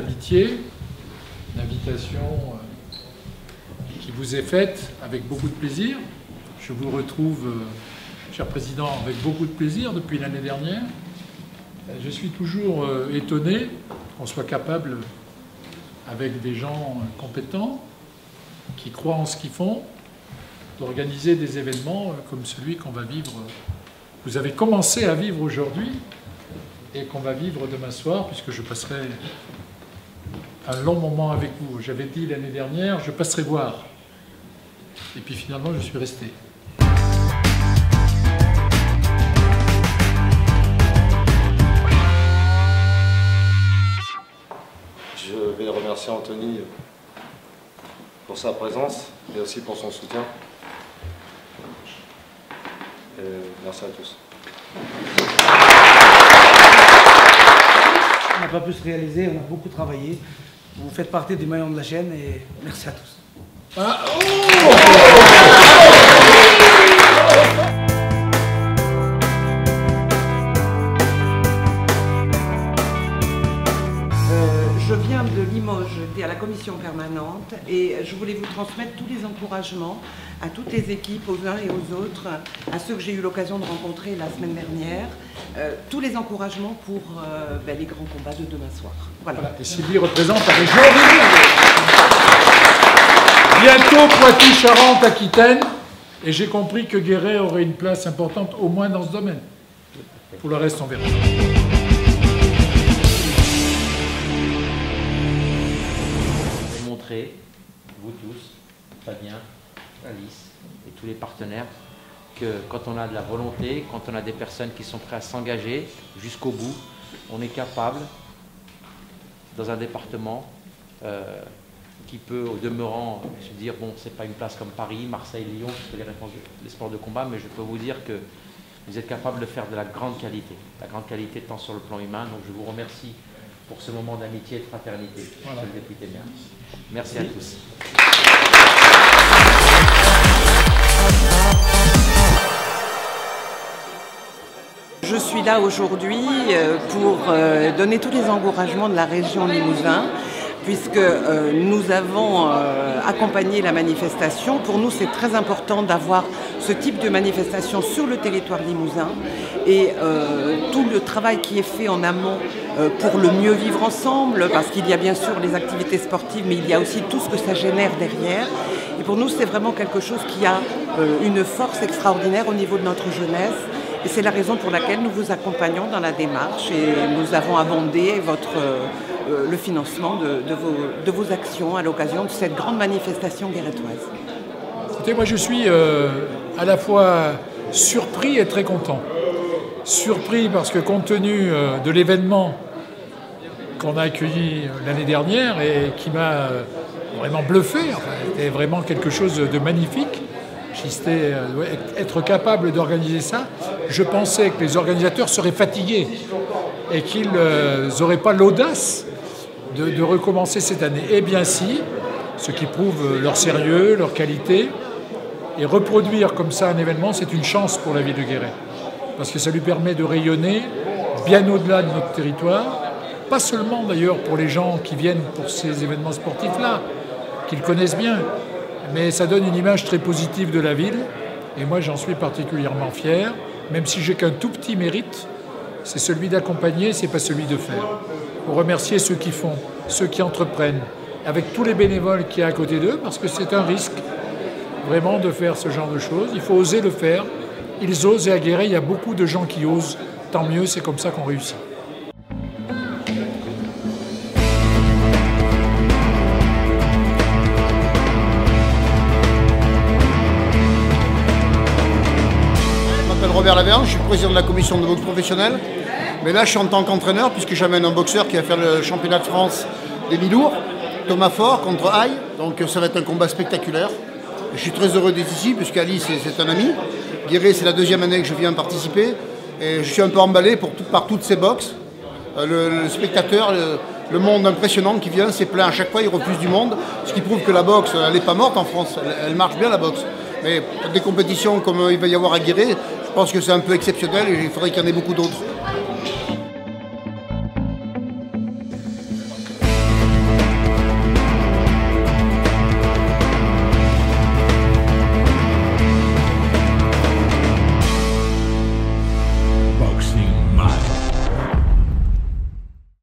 d'amitié, une invitation qui vous est faite avec beaucoup de plaisir. Je vous retrouve, cher Président, avec beaucoup de plaisir depuis l'année dernière. Je suis toujours étonné qu'on soit capable, avec des gens compétents, qui croient en ce qu'ils font, d'organiser des événements comme celui qu'on va vivre. Vous avez commencé à vivre aujourd'hui et qu'on va vivre demain soir, puisque je passerai un long moment avec vous. J'avais dit l'année dernière, je passerai voir. Et puis finalement, je suis resté. Je vais remercier Anthony pour sa présence et aussi pour son soutien. Et merci à tous. On n'a pas pu se réaliser, on a beaucoup travaillé. Vous faites partie du maillon de la chaîne et merci à tous. Je viens de Limoges, à la commission permanente, et je voulais vous transmettre tous les encouragements à toutes les équipes, aux uns et aux autres, à ceux que j'ai eu l'occasion de rencontrer la semaine dernière, tous les encouragements pour les grands combats de demain soir. Voilà. Et Sylvie représente la région. Bientôt Poitou-Charentes-Aquitaine, et j'ai compris que Guéret aurait une place importante, au moins dans ce domaine. Pour le reste, on verra. Vous tous, Fabien, Alice et tous les partenaires, que quand on a de la volonté, quand on a des personnes qui sont prêtes à s'engager jusqu'au bout, on est capable, dans un département qui peut au demeurant se dire, bon, c'est pas une place comme Paris, Marseille, Lyon, c'est les sports de combat, mais je peux vous dire que vous êtes capable de faire de la grande qualité tant sur le plan humain. Donc je vous remercie pour ce moment d'amitié et de fraternité, Monsieur le député maire. Merci à tous. Je suis là aujourd'hui pour donner tous les encouragements de la région Limousin, puisque nous avons accompagné la manifestation. Pour nous, c'est très important d'avoir ce type de manifestation sur le territoire limousin et tout le travail qui est fait en amont pour le mieux vivre ensemble, parce qu'il y a bien sûr les activités sportives, mais il y a aussi tout ce que ça génère derrière. Et pour nous, c'est vraiment quelque chose qui a une force extraordinaire au niveau de notre jeunesse. Et c'est la raison pour laquelle nous vous accompagnons dans la démarche et nous avons abondé le financement de vos actions à l'occasion de cette grande manifestation guéretoise. Écoutez, moi je suis à la fois surpris et très content. Surpris parce que compte tenu de l'événement qu'on a accueilli l'année dernière et qui m'a vraiment bluffé, c'était vraiment quelque chose de magnifique. J'étais être capable d'organiser ça. Je pensais que les organisateurs seraient fatigués et qu'ils n'auraient pas l'audace de recommencer cette année. Eh bien si, ce qui prouve leur sérieux, leur qualité. Et reproduire comme ça un événement, c'est une chance pour la ville de Guéret. Parce que ça lui permet de rayonner bien au-delà de notre territoire. Pas seulement d'ailleurs pour les gens qui viennent pour ces événements sportifs-là, qu'ils connaissent bien. Mais ça donne une image très positive de la ville. Et moi, j'en suis particulièrement fier. Même si j'ai qu'un tout petit mérite, c'est celui d'accompagner, c'est pas celui de faire. Pour remercier ceux qui font, ceux qui entreprennent, avec tous les bénévoles qu'il y a à côté d'eux, parce que c'est un risque vraiment de faire ce genre de choses. Il faut oser le faire. Ils osent, et à Guéret, il y a beaucoup de gens qui osent. Tant mieux, c'est comme ça qu'on réussit. Robert Lavergne, je suis président de la commission de boxe professionnelle, mais là je suis en tant qu'entraîneur puisque j'amène un boxeur qui va faire le championnat de France des mi-lourds, Thomas Fort contre Aïe, donc ça va être un combat spectaculaire. Je suis très heureux d'être ici puisque Alice c'est un ami, Guéret c'est la deuxième année que je viens participer et je suis un peu emballé par toutes ces boxes, le spectateur, le monde impressionnant qui vient, c'est plein à chaque fois, il refuse du monde, ce qui prouve que la boxe elle n'est pas morte en France, elle marche bien la boxe. Mais des compétitions comme il va y avoir à Guéret, je pense que c'est un peu exceptionnel et il faudrait qu'il y en ait beaucoup d'autres.